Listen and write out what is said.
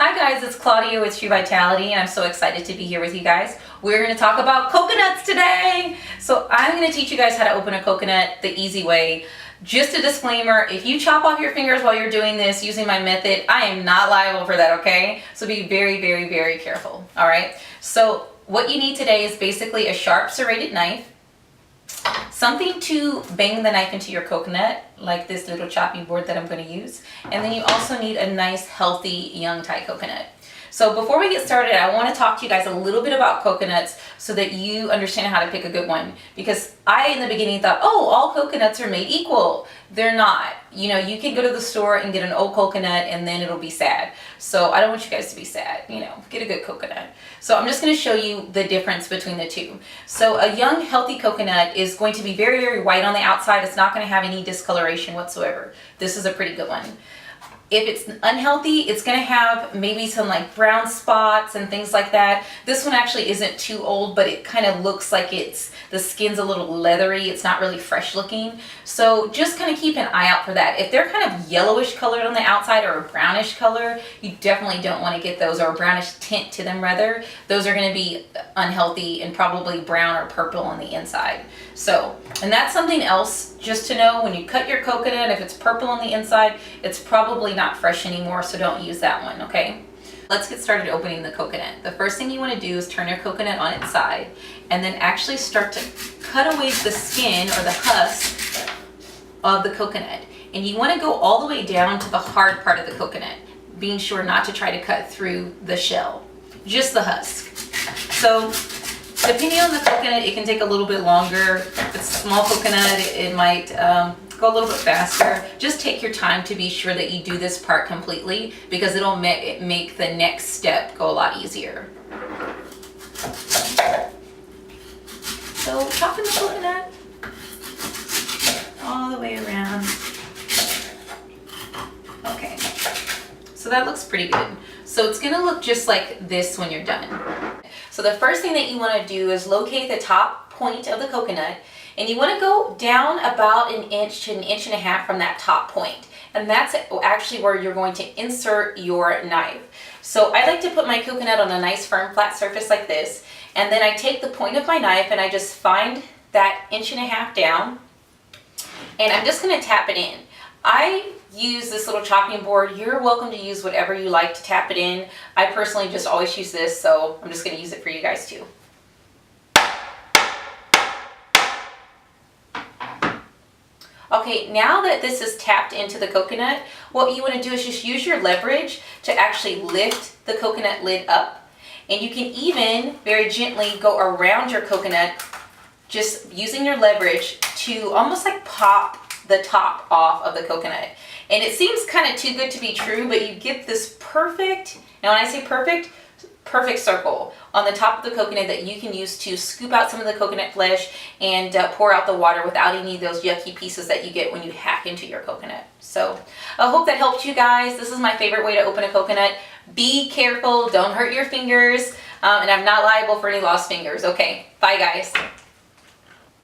Hi guys, it's Claudia with True Vitality and I'm so excited to be here with you guys. We're going to talk about coconuts today. So I'm going to teach you guys how to open a coconut the easy way. Just a disclaimer, if you chop off your fingers while you're doing this using my method, I am not liable for that, okay? So be very, very, very careful, all right? So what you need today is basically a sharp serrated knife, something to bang the knife into your coconut, like this little chopping board that I'm going to use. And then you also need a nice, healthy, young Thai coconut. So before we get started, I want to talk to you guys a little bit about coconuts so that you understand how to pick a good one. Because I, in the beginning, thought, oh, all coconuts are made equal. They're not. You know, you can go to the store and get an old coconut and then it'll be sad. So I don't want you guys to be sad. You know, get a good coconut. So I'm just going to show you the difference between the two. So a young, healthy coconut is going to be very, very white on the outside. It's not going to have any discoloration whatsoever. This is a pretty good one. If it's unhealthy, it's going to have maybe some like brown spots and things like that. This one actually isn't too old, but it kind of looks like the skin's a little leathery. It's not really fresh looking. So just kind of keep an eye out for that. If they're kind of yellowish colored on the outside or a brownish color, you definitely don't want to get those, or a brownish tint to them rather. Those are going to be unhealthy and probably brown or purple on the inside. So, and that's something else just to know. When you cut your coconut, if it's purple on the inside, it's probably not fresh anymore, so don't use that one, okay? Let's get started opening the coconut. The first thing you want to do is turn your coconut on its side and then actually start to cut away the skin or the husk of the coconut. And you want to go all the way down to the hard part of the coconut, being sure not to try to cut through the shell, just the husk. So depending on the coconut, it can take a little bit longer. If it's a small coconut, it might go a little bit faster. Just take your time to be sure that you do this part completely, because it'll make the next step go a lot easier. So chopping the coconut all the way around. Okay, so that looks pretty good. So it's gonna look just like this when you're done. So the first thing that you want to do is locate the top point of the coconut, and you want to go down about an inch to an inch and a half from that top point. And that's actually where you're going to insert your knife. So I like to put my coconut on a nice firm flat surface like this, and then I take the point of my knife and I just find that inch and a half down, and I'm just going to tap it in. I use this little chopping board. You're welcome to use whatever you like to tap it in. I personally just always use this, so I'm just going to use it for you guys too. Okay, now that this is tapped into the coconut, what you want to do is just use your leverage to actually lift the coconut lid up. And you can even very gently go around your coconut, just using your leverage to almost like pop the top off of the coconut. And it seems kind of too good to be true, but you get this perfect, now when I say perfect, perfect circle on the top of the coconut that you can use to scoop out some of the coconut flesh and pour out the water without any of those yucky pieces that you get when you hack into your coconut. So I hope that helped you guys. This is my favorite way to open a coconut. Be careful, don't hurt your fingers, and I'm not liable for any lost fingers. Okay, bye guys.